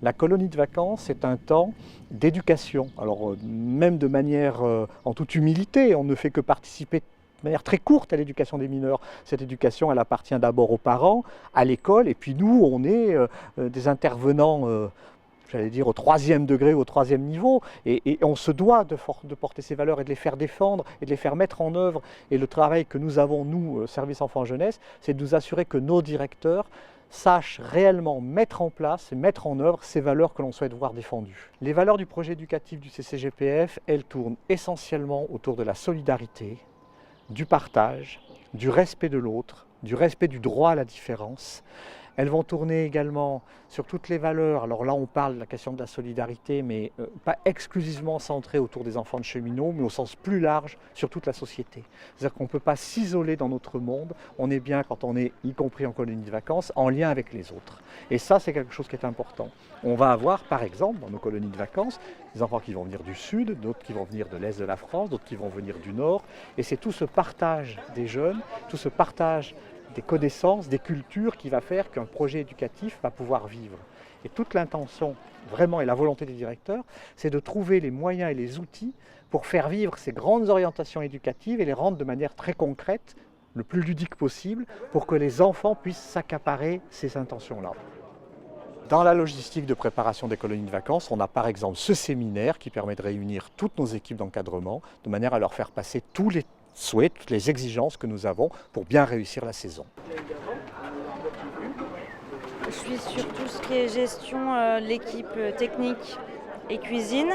La colonie de vacances est un temps d'éducation. Alors même de manière en toute humilité, on ne fait que participer de manière très courte à l'éducation des mineurs. Cette éducation, elle appartient d'abord aux parents, à l'école, et puis nous, on est des intervenants, j'allais dire, au troisième degré, au troisième niveau, et on se doit de porter ces valeurs et de les faire défendre et de les faire mettre en œuvre. Et le travail que nous avons, nous, Service Enfants Jeunesse, c'est de nous assurer que nos directeurs sachent réellement mettre en place et mettre en œuvre ces valeurs que l'on souhaite voir défendues. Les valeurs du projet éducatif du CCGPF, elles tournent essentiellement autour de la solidarité, du partage, du respect de l'autre, du respect du droit à la différence. Elles vont tourner également sur toutes les valeurs. Alors là, on parle de la question de la solidarité, mais pas exclusivement centrée autour des enfants de cheminots, mais au sens plus large sur toute la société. C'est-à-dire qu'on ne peut pas s'isoler dans notre monde. On est bien, quand on est, y compris en colonie de vacances, en lien avec les autres. Et ça, c'est quelque chose qui est important. On va avoir, par exemple, dans nos colonies de vacances, des enfants qui vont venir du sud, d'autres qui vont venir de l'est de la France, d'autres qui vont venir du nord. Et c'est tout ce partage des jeunes, tout ce partage des connaissances, des cultures qui va faire qu'un projet éducatif va pouvoir vivre. Et toute l'intention, vraiment, et la volonté des directeurs, c'est de trouver les moyens et les outils pour faire vivre ces grandes orientations éducatives et les rendre de manière très concrète, le plus ludique possible, pour que les enfants puissent s'accaparer ces intentions-là. Dans la logistique de préparation des colonies de vacances, on a par exemple ce séminaire qui permet de réunir toutes nos équipes d'encadrement de manière à leur faire passer tous les souhaits, toutes les exigences que nous avons pour bien réussir la saison. Je suis sur tout ce qui est gestion, l'équipe technique et cuisine,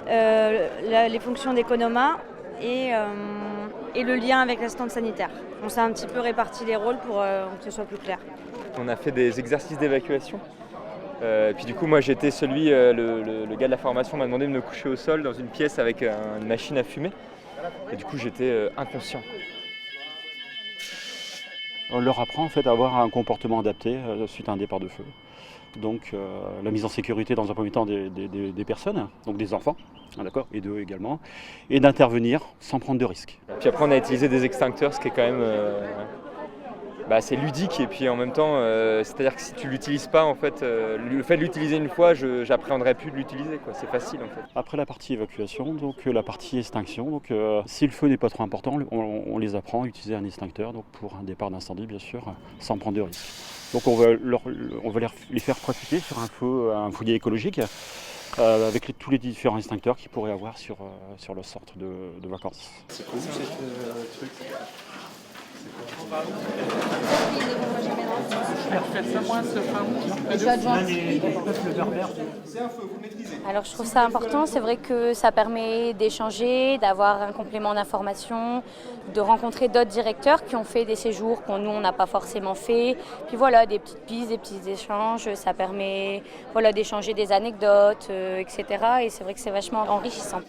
les fonctions d'économa et le lien avec l'assistante sanitaire. On s'est un petit peu réparti les rôles pour que ce soit plus clair. On a fait des exercices d'évacuation. Puis du coup, moi j'étais le gars de la formation m'a demandé de me coucher au sol dans une pièce avec une machine à fumer. Et du coup, j'étais inconscient. On leur apprend en fait à avoir un comportement adapté suite à un départ de feu. Donc la mise en sécurité dans un premier temps des personnes, donc des enfants, d'accord, et d'eux également, et d'intervenir sans prendre de risques. Puis après, on a utilisé des extincteurs, ce qui est quand même assez ludique, et puis en même temps, c'est-à-dire que si tu l'utilises pas, en fait, le fait de l'utiliser une fois, j'appréhenderais plus de l'utiliser, quoi. C'est facile en fait. Après la partie évacuation, donc la partie extinction, donc si le feu n'est pas trop important, on les apprend à utiliser un extincteur, donc pour un départ d'incendie bien sûr, sans prendre de risques. Donc on va les faire pratiquer sur un foyer écologique. Avec tous les différents extincteurs qu'ils pourraient avoir sur leur sorte de vacances. C'est cool ce truc. Alors je trouve ça important, c'est vrai que ça permet d'échanger, d'avoir un complément d'information, de rencontrer d'autres directeurs qui ont fait des séjours qu'on nous on n'a pas forcément fait. Puis voilà, des petites pistes, des petits échanges, ça permet d'échanger des anecdotes, etc. Et c'est vrai que c'est vachement enrichissant.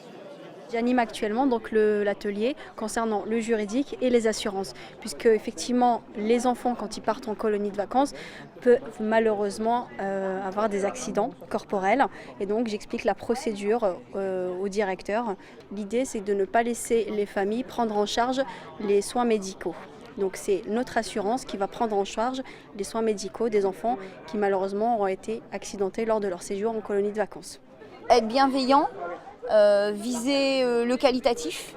J'anime actuellement donc l'atelier concernant le juridique et les assurances, puisque effectivement les enfants quand ils partent en colonie de vacances peuvent malheureusement avoir des accidents corporels, et donc j'explique la procédure au directeur. L'idée c'est de ne pas laisser les familles prendre en charge les soins médicaux. Donc c'est notre assurance qui va prendre en charge les soins médicaux des enfants qui malheureusement auront été accidentés lors de leur séjour en colonie de vacances. Être bienveillant, viser le qualitatif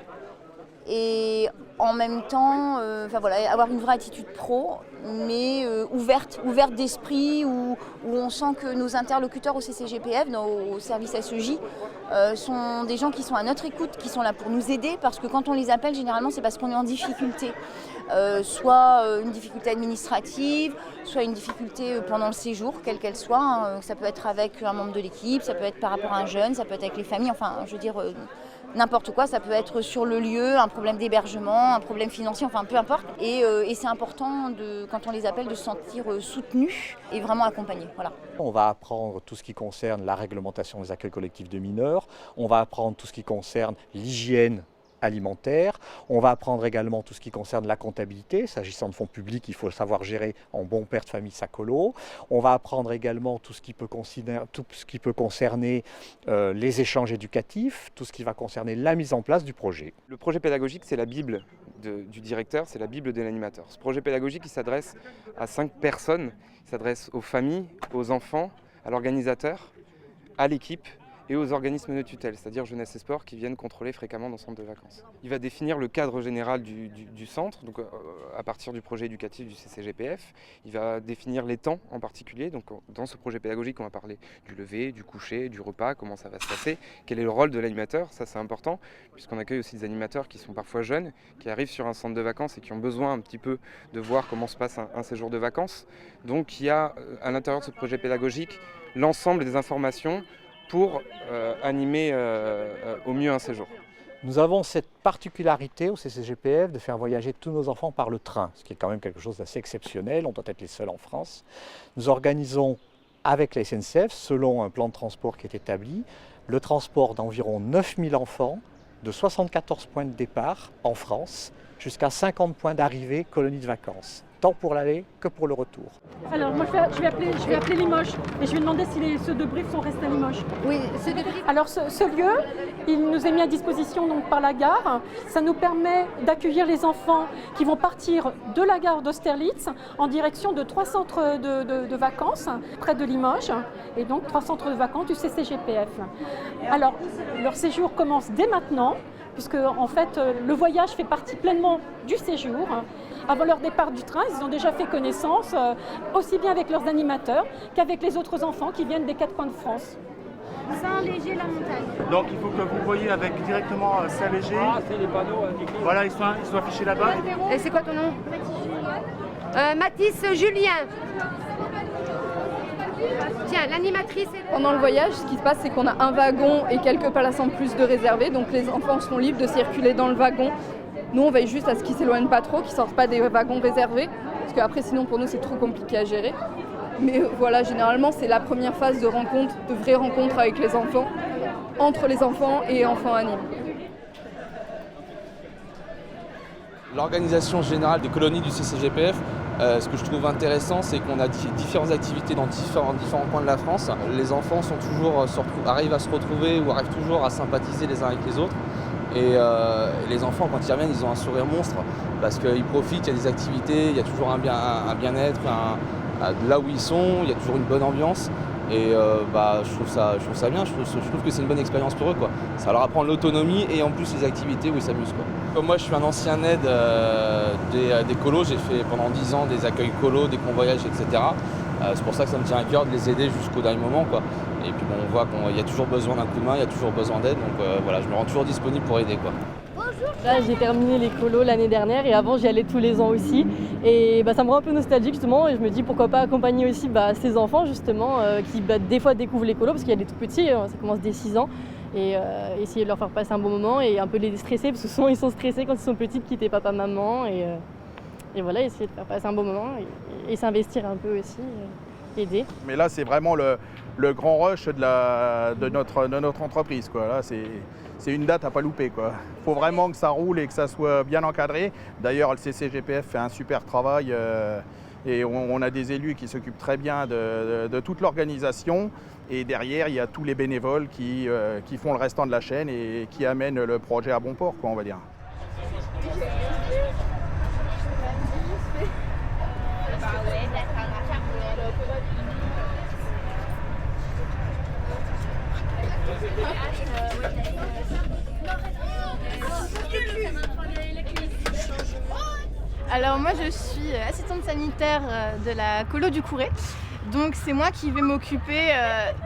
et en même temps avoir une vraie attitude pro, mais ouverte d'esprit, où on sent que nos interlocuteurs au CCGPF, au service SEJ, sont des gens qui sont à notre écoute, qui sont là pour nous aider, parce que quand on les appelle, généralement c'est parce qu'on est en difficulté. Soit une difficulté administrative, soit une difficulté pendant le séjour, quelle qu'elle soit. Hein. Ça peut être avec un membre de l'équipe, ça peut être par rapport à un jeune, ça peut être avec les familles, enfin je veux dire n'importe quoi. Ça peut être sur le lieu, un problème d'hébergement, un problème financier, enfin peu importe. Et c'est important, quand on les appelle, de se sentir soutenus et vraiment accompagnés. Voilà. On va apprendre tout ce qui concerne la réglementation des accueils collectifs de mineurs, on va apprendre tout ce qui concerne l'hygiène alimentaire. On va apprendre également tout ce qui concerne la comptabilité. S'agissant de fonds publics, il faut savoir gérer en bon père de famille sa colo. On va apprendre également tout ce qui peut concerner les échanges éducatifs, tout ce qui va concerner la mise en place du projet. Le projet pédagogique, c'est la Bible du directeur, c'est la Bible de l'animateur. Ce projet pédagogique, il s'adresse à 5 personnes. Il s'adresse aux familles, aux enfants, à l'organisateur à l'équipe et aux organismes de tutelle, c'est-à-dire Jeunesse et Sport, qui viennent contrôler fréquemment nos centres de vacances. Il va définir le cadre général du centre, donc à partir du projet éducatif du CCGPF. Il va définir les temps en particulier. Donc dans ce projet pédagogique, on va parler du lever, du coucher, du repas, comment ça va se passer, quel est le rôle de l'animateur, ça c'est important, puisqu'on accueille aussi des animateurs qui sont parfois jeunes, qui arrivent sur un centre de vacances et qui ont besoin un petit peu de voir comment se passe un séjour de vacances. Donc il y a à l'intérieur de ce projet pédagogique l'ensemble des informations pour animer au mieux un séjour. Nous avons cette particularité au CCGPF de faire voyager tous nos enfants par le train, ce qui est quand même quelque chose d'assez exceptionnel, on doit être les seuls en France. Nous organisons avec la SNCF, selon un plan de transport qui est établi, le transport d'environ 9000 enfants de 74 points de départ en France jusqu'à 50 points d'arrivée colonies de vacances, tant pour l'aller que pour le retour. Alors moi je vais appeler Limoges et je vais demander si ceux de Brive sont restés à Limoges. Oui, ceux de Brive. Alors ce lieu, il nous est mis à disposition donc, par la gare. Ça nous permet d'accueillir les enfants qui vont partir de la gare d'Austerlitz en direction de 3 centres de vacances près de Limoges et donc 3 centres de vacances du CCGPF. Alors leur séjour commence dès maintenant, puisque en fait le voyage fait partie pleinement du séjour. Avant leur départ du train, ils ont déjà fait connaissance aussi bien avec leurs animateurs qu'avec les autres enfants qui viennent des 4 coins de France. Saint-Léger-la-Montagne. Donc il faut que vous voyez avec directement Saint-Léger. Ah, c'est les panneaux qui écrivent. Voilà, ils sont affichés là-bas. Et c'est quoi ton nom? Mathis Julien. Tiens, l'animatrice est... Pendant le voyage, ce qui se passe, c'est qu'on a un wagon et quelques places en plus de réservées. Donc les enfants sont libres de circuler dans le wagon. Nous, on veille juste à ce qu'ils ne s'éloignent pas trop, qu'ils ne sortent pas des wagons réservés. Parce qu'après, sinon, pour nous, c'est trop compliqué à gérer. Mais voilà, généralement, c'est la première phase de rencontre, de vraie rencontre avec les enfants, entre les enfants et enfants animés. L'organisation générale des colonies du CCGPF, ce que je trouve intéressant, c'est qu'on a différentes activités dans différents coins de la France. Les enfants sont toujours, arrivent à se retrouver ou arrivent toujours à sympathiser les uns avec les autres. Et les enfants, quand ils reviennent, ils ont un sourire monstre parce qu'ils profitent, il y a des activités, il y a toujours un bien-être, là où ils sont, il y a toujours une bonne ambiance. Et je trouve ça bien, je trouve que c'est une bonne expérience pour eux, quoi. Ça leur apprend l'autonomie et en plus les activités où ils s'amusent, quoi. Comme moi je suis un ancien aide des colos, j'ai fait pendant 10 ans des accueils colos, des convoyages, etc. C'est pour ça que ça me tient à cœur de les aider jusqu'au dernier moment, quoi. Et puis on voit qu'il y a toujours besoin d'un coup de main, il y a toujours besoin d'aide, donc voilà, je me rends toujours disponible pour aider, quoi. Là, j'ai terminé les colos l'année dernière et avant j'y allais tous les ans aussi. Et ça me rend un peu nostalgique justement et je me dis pourquoi pas accompagner aussi ces enfants justement qui des fois découvrent les colos parce qu'il y a des tout petits, ça commence dès 6 ans. Et essayer de leur faire passer un bon moment et un peu les déstresser parce que souvent ils sont stressés quand ils sont petits de quitter papa, maman. Et voilà, essayer de faire passer un bon moment et s'investir un peu aussi, aider. Mais là c'est vraiment le grand rush de notre entreprise, quoi. Là, c'est une date à pas louper, quoi. Il faut vraiment que ça roule et que ça soit bien encadré. D'ailleurs, le CCGPF fait un super travail et on a des élus qui s'occupent très bien de toute l'organisation. Et derrière, il y a tous les bénévoles qui font le restant de la chaîne et qui amènent le projet à bon port, quoi, on va dire. Alors moi je suis assistante sanitaire de la colo du Couret. Donc c'est moi qui vais m'occuper,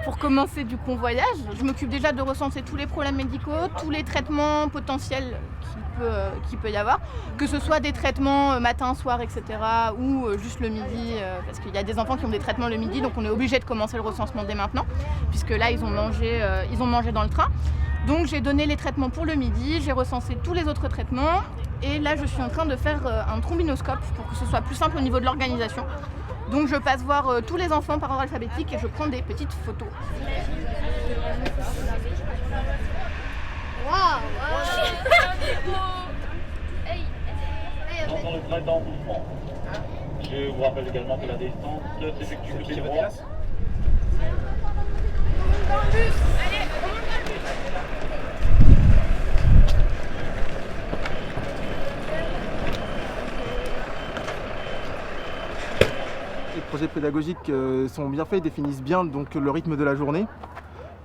pour commencer du convoyage. Je m'occupe déjà de recenser tous les problèmes médicaux, tous les traitements potentiels qu'il peut y avoir. Que ce soit des traitements matin, soir, etc. ou juste le midi, parce qu'il y a des enfants qui ont des traitements le midi, donc on est obligé de commencer le recensement dès maintenant, puisque là ils ont mangé dans le train. Donc j'ai donné les traitements pour le midi, j'ai recensé tous les autres traitements et là je suis en train de faire un trombinoscope pour que ce soit plus simple au niveau de l'organisation. Donc je passe voir tous les enfants par ordre alphabétique et je prends des petites photos. Dans le train en mouvement. Je vous rappelle également que la descente s'effectue de pied droit. Les projets pédagogiques sont bien faits, ils définissent bien donc, le rythme de la journée.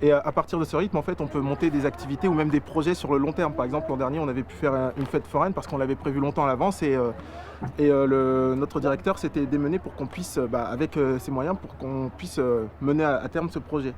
Et à partir de ce rythme, en fait, on peut monter des activités ou même des projets sur le long terme. Par exemple, l'an dernier, on avait pu faire une fête foraine parce qu'on l'avait prévu longtemps à l'avance et notre directeur s'était démené pour qu'on puisse, avec ses moyens, pour qu'on puisse mener à terme ce projet.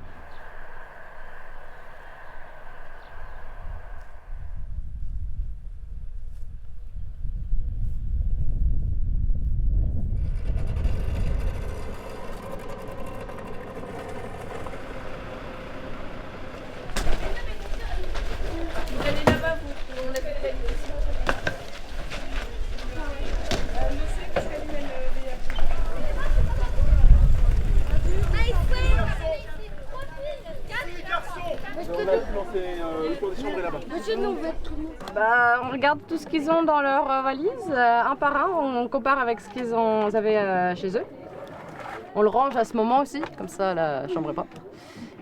On regarde tout ce qu'ils ont dans leur valise, un par un, on compare avec ce qu'ils avaient chez eux. On le range à ce moment aussi, comme ça la chambre est propre.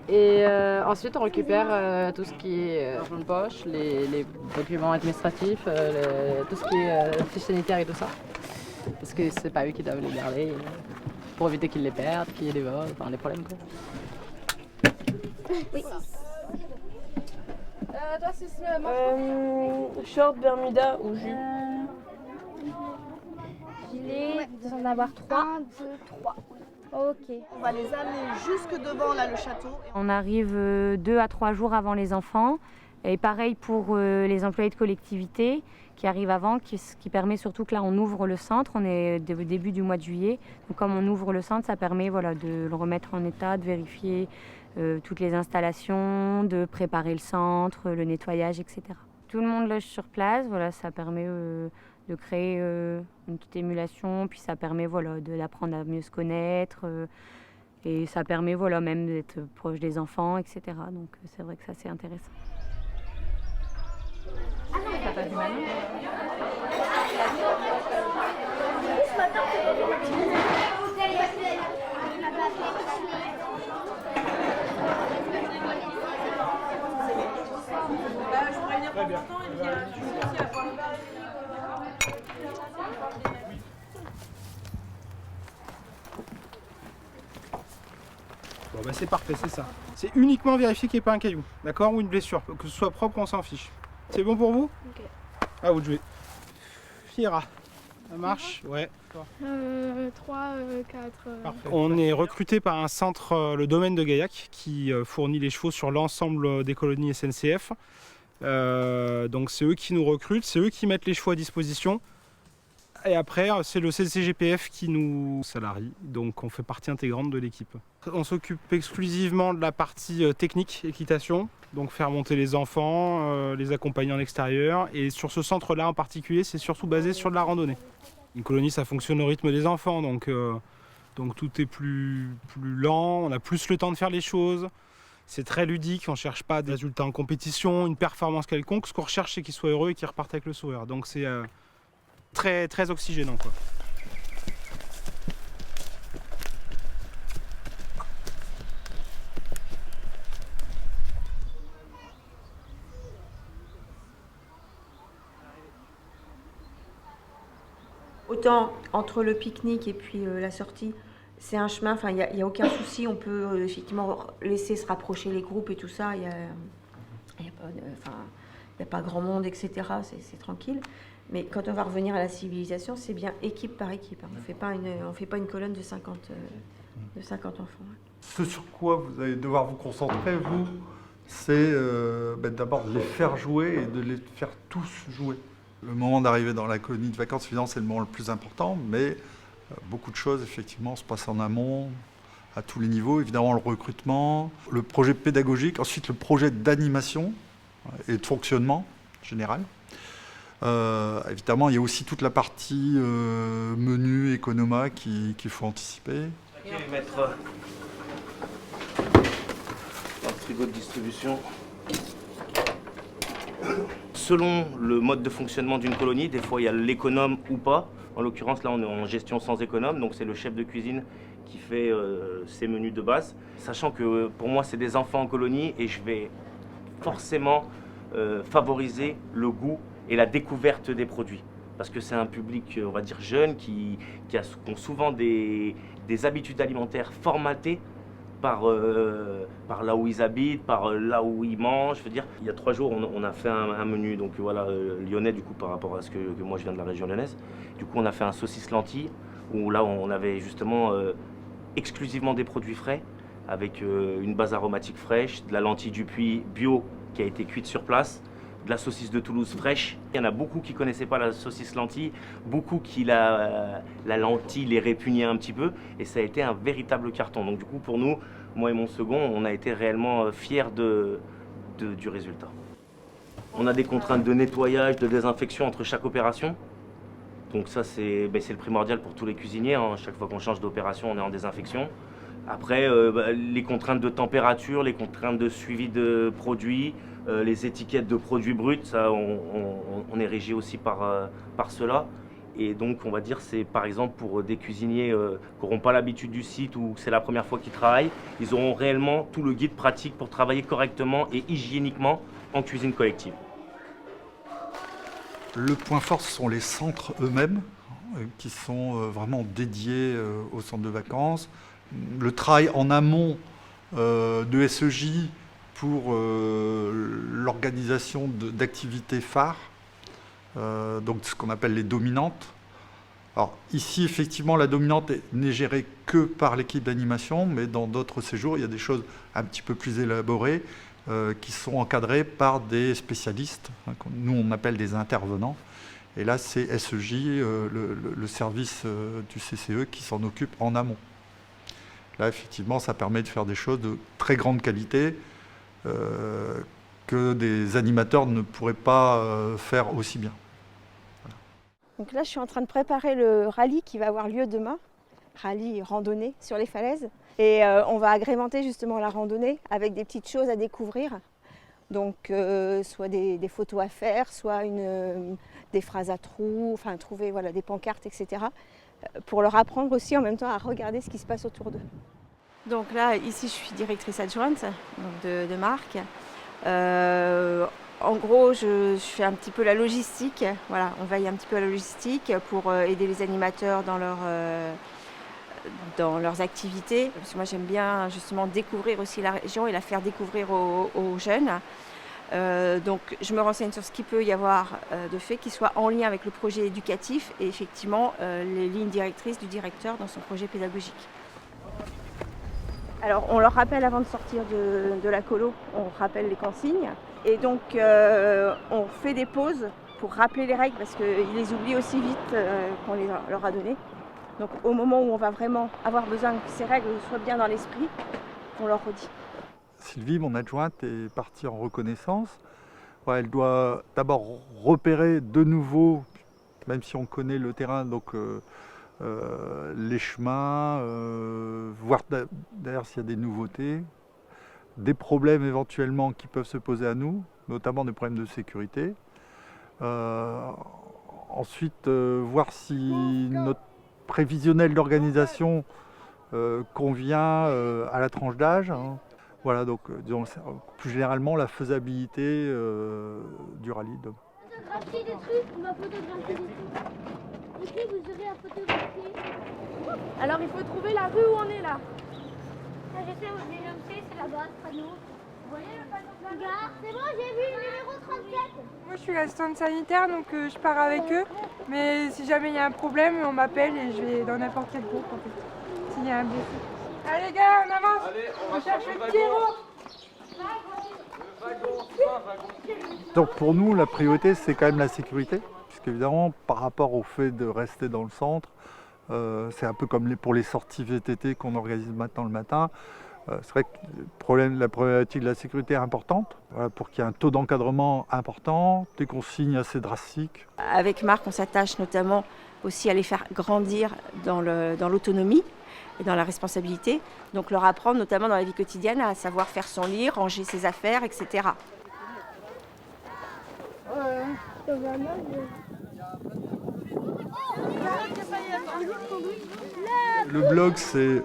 Et ensuite on récupère tout ce qui est argent de poche, les documents administratifs, tout ce qui est fiches sanitaires et tout ça. Parce que c'est pas eux qui doivent les garder, pour éviter qu'ils les perdent, qu'il y ait des vols, enfin des problèmes quoi. Oui. Toi, c'est short, bermuda ou jus? Gilet, vous en avoir 3. 1, 2, 3. Ok. On va les amener jusque devant là, le château. On arrive 2 à 3 jours avant les enfants. Et pareil pour les employés de collectivité qui arrivent avant, ce qui permet surtout que là on ouvre le centre, on est au début du mois de juillet. Donc comme on ouvre le centre, ça permet de le remettre en état, de vérifier toutes les installations, de préparer le centre, le nettoyage, etc. Tout le monde loge sur place, ça permet de créer une petite émulation, puis ça permet d'apprendre à mieux se connaître, et ça permet même d'être proche des enfants, etc. Donc c'est vrai que ça c'est intéressant. T'as pas vu Manon ? Ce matin, on fait une activité. Je pourrais venir prendre ton temps et puis je vous aussi à voir. Bon c'est parfait, c'est ça. C'est uniquement vérifier qu'il n'y ait pas un caillou, d'accord, ou une blessure, que ce soit propre, on s'en fiche. C'est bon pour vous? Ok. À vous de jouer. Fiera, ça marche? Ouais. 3, 4. Parfait. On est recruté par un centre, le domaine de Gaillac, qui fournit les chevaux sur l'ensemble des colonies SNCF. Donc c'est eux qui nous recrutent, c'est eux qui mettent les chevaux à disposition. Et après, c'est le CCGPF qui nous salarie, donc on fait partie intégrante de l'équipe. On s'occupe exclusivement de la partie technique, équitation, donc faire monter les enfants, les accompagner en extérieur. Et sur ce centre-là en particulier, c'est surtout basé sur de la randonnée. Une colonie, ça fonctionne au rythme des enfants, donc tout est plus lent, on a plus le temps de faire les choses. C'est très ludique, on ne cherche pas des résultats en compétition, une performance quelconque. Ce qu'on recherche, c'est qu'ils soient heureux et qu'ils repartent avec le sourire. Donc c'est très, très oxygénant, quoi. Autant entre le pique-nique et puis la sortie, c'est un chemin, il n'y a aucun souci, on peut effectivement laisser se rapprocher les groupes et tout ça, il n'y a pas grand monde, etc., c'est tranquille. Mais quand on va revenir à la civilisation, c'est bien équipe par équipe. On ne fait pas une colonne de 50 enfants. Ce sur quoi vous allez devoir vous concentrer, vous, c'est d'abord de les faire jouer et de les faire tous jouer. Le moment d'arriver dans la colonie de vacances, évidemment, c'est le moment le plus important, mais beaucoup de choses, effectivement, se passent en amont, à tous les niveaux. Évidemment, le recrutement, le projet pédagogique, ensuite le projet d'animation et de fonctionnement général. Évidemment, il y a aussi toute la partie menu, économa qu'il faut anticiper. Je vais mettre dans le frigo de distribution. Selon le mode de fonctionnement d'une colonie, des fois il y a l'économe ou pas. En l'occurrence, là on est en gestion sans économe, donc c'est le chef de cuisine qui fait ses menus de base. Sachant que pour moi c'est des enfants en colonie et je vais forcément favoriser le goût et la découverte des produits. Parce que c'est un public, on va dire, jeune qui ont souvent des habitudes alimentaires formatées par là où ils habitent, par là où ils mangent. Je veux dire, il y a 3 jours, on a fait un menu donc voilà, lyonnais du coup par rapport à ce que moi je viens de la région lyonnaise. Du coup, on a fait un saucisse lentilles où là on avait justement exclusivement des produits frais avec une base aromatique fraîche, de la lentille du Puy bio qui a été cuite sur place, de la saucisse de Toulouse fraîche. Il y en a beaucoup qui ne connaissaient pas la saucisse lentille, beaucoup qui la lentille les répugnaient un petit peu, et ça a été un véritable carton. Donc du coup pour nous, moi et mon second, on a été réellement fiers du résultat. On a des contraintes de nettoyage, de désinfection entre chaque opération. Donc ça c'est le primordial pour tous les cuisiniers, hein. Chaque fois qu'on change d'opération, on est en désinfection. Après, les contraintes de température, les contraintes de suivi de produits, les étiquettes de produits bruts, ça, on est régi aussi par cela. Et donc, on va dire, c'est par exemple pour des cuisiniers qui n'auront pas l'habitude du site ou c'est la première fois qu'ils travaillent, ils auront réellement tout le guide pratique pour travailler correctement et hygiéniquement en cuisine collective. Le point fort, ce sont les centres eux-mêmes, qui sont vraiment dédiés aux centres de vacances. Le travail en amont de SEJ pour l'organisation d'activités phares, donc ce qu'on appelle les dominantes. Alors ici, effectivement, la dominante n'est gérée que par l'équipe d'animation, mais dans d'autres séjours, il y a des choses un petit peu plus élaborées qui sont encadrées par des spécialistes, hein, nous on appelle des intervenants. Et là, c'est SEJ, le service du CCE qui s'en occupe en amont. Là, effectivement, ça permet de faire des choses de très grande qualité que des animateurs ne pourraient pas faire aussi bien. Voilà. Donc là, je suis en train de préparer le rallye qui va avoir lieu demain, rallye randonnée sur les falaises. Et on va agrémenter justement la randonnée avec des petites choses à découvrir. Donc, soit des photos à faire, soit des phrases à trous, enfin trouver voilà, des pancartes, etc. Pour leur apprendre aussi en même temps à regarder ce qui se passe autour d'eux. Donc là, ici, je suis directrice adjointe donc de marque. En gros, je fais un petit peu la logistique. Voilà, on veille un petit peu à la logistique pour aider les animateurs dans leurs activités. Parce que moi, j'aime bien justement découvrir aussi la région et la faire découvrir aux jeunes. Donc je me renseigne sur ce qu'il peut y avoir de fait qui soit en lien avec le projet éducatif et effectivement les lignes directrices du directeur dans son projet pédagogique. Alors on leur rappelle avant de sortir de la colo, on rappelle les consignes et donc on fait des pauses pour rappeler les règles parce qu'ils les oublient aussi vite qu'on leur a données. Donc au moment où on va vraiment avoir besoin que ces règles soient bien dans l'esprit, on leur redit. Sylvie, mon adjointe, est partie en reconnaissance. Ouais, elle doit d'abord repérer de nouveau, même si on connaît le terrain, donc les chemins, voir d'ailleurs s'il y a des nouveautés, des problèmes éventuellement qui peuvent se poser à nous, notamment des problèmes de sécurité. Ensuite, voir si notre prévisionnel d'organisation convient à la tranche d'âge. Hein. Voilà, donc disons, plus généralement la faisabilité du rallye. Photographier des trucs, on va photographier des trucs. Ici, vous aurez à photographier. Alors il faut trouver la rue où on est là. Ah, je sais où c'est là-bas, ce panneau. Vous voyez le panneau de la gare? C'est bon, j'ai vu le numéro 37. Moi je suis l'assistante sanitaire donc je pars avec eux. Mais si jamais il y a un problème, on m'appelle et je vais dans n'importe quel groupe en fait. S'il y a un blessé. Allez les gars, on avance. Allez, on va chercher le petit héros. Donc pour nous, la priorité, c'est quand même la sécurité, puisqu'évidemment, par rapport au fait de rester dans le centre, c'est un peu comme pour les sorties VTT qu'on organise maintenant le matin. C'est vrai que la problématique de la sécurité est importante, voilà, pour qu'il y ait un taux d'encadrement important, des consignes assez drastiques. Avec Marc, on s'attache notamment aussi à les faire grandir dans l'autonomie et dans la responsabilité. Donc leur apprendre notamment dans la vie quotidienne à savoir faire son lit, ranger ses affaires, etc. Le blog, c'est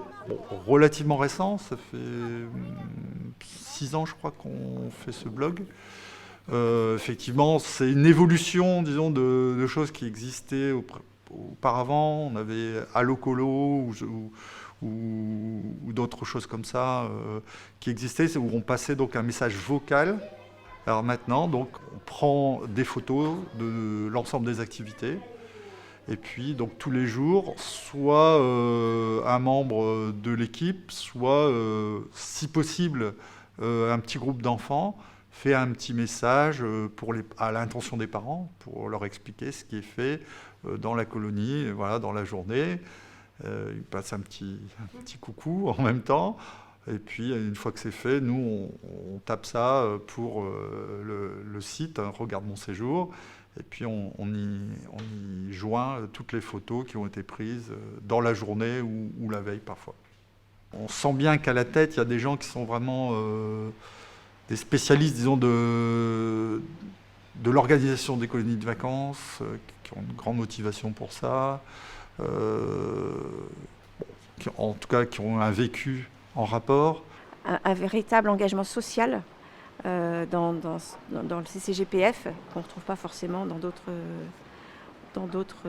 relativement récent, ça fait 6 ans je crois qu'on fait ce blog. Effectivement, c'est une évolution, disons, de choses qui existaient auparavant. On avait Allo Colo, où ou d'autres choses comme ça qui existaient, où on passait donc un message vocal. Alors maintenant, donc, on prend des photos de l'ensemble des activités. Et puis, donc, tous les jours, soit un membre de l'équipe, soit, si possible, un petit groupe d'enfants fait un petit message à l'intention des parents pour leur expliquer ce qui est fait dans la colonie, voilà, dans la journée. Ils passent un petit coucou en même temps. Et puis, une fois que c'est fait, nous, on tape ça pour le site, hein, Regarde mon séjour. Et puis, on y joint toutes les photos qui ont été prises dans la journée ou la veille parfois. On sent bien qu'à la tête, il y a des gens qui sont vraiment des spécialistes, disons, de l'organisation des colonies de vacances, qui ont une grande motivation pour ça, en tout cas qui ont un vécu en rapport. Un véritable engagement social dans le CCGPF qu'on ne retrouve pas forcément dans d'autres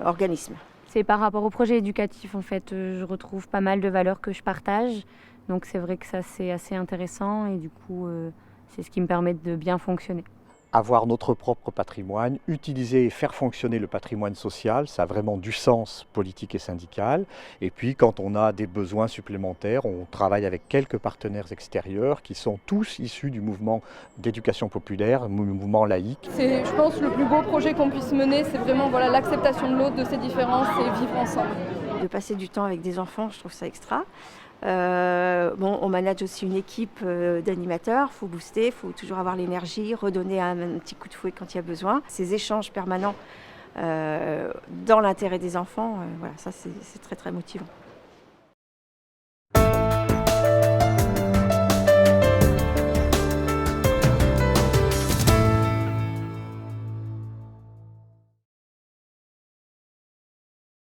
organismes. C'est par rapport au projet éducatif, en fait, je retrouve pas mal de valeurs que je partage. Donc c'est vrai que ça, c'est assez intéressant et du coup, c'est ce qui me permet de bien fonctionner. Avoir notre propre patrimoine, utiliser et faire fonctionner le patrimoine social, ça a vraiment du sens politique et syndical. Et puis quand on a des besoins supplémentaires, on travaille avec quelques partenaires extérieurs qui sont tous issus du mouvement d'éducation populaire, le mouvement laïque. C'est, je pense, le plus beau projet qu'on puisse mener, c'est vraiment voilà, l'acceptation de l'autre, de ses différences et vivre ensemble. De passer du temps avec des enfants, je trouve ça extra. On manage aussi une équipe d'animateurs, il faut booster, il faut toujours avoir l'énergie, redonner un petit coup de fouet quand il y a besoin. Ces échanges permanents dans l'intérêt des enfants, voilà, ça c'est très très motivant.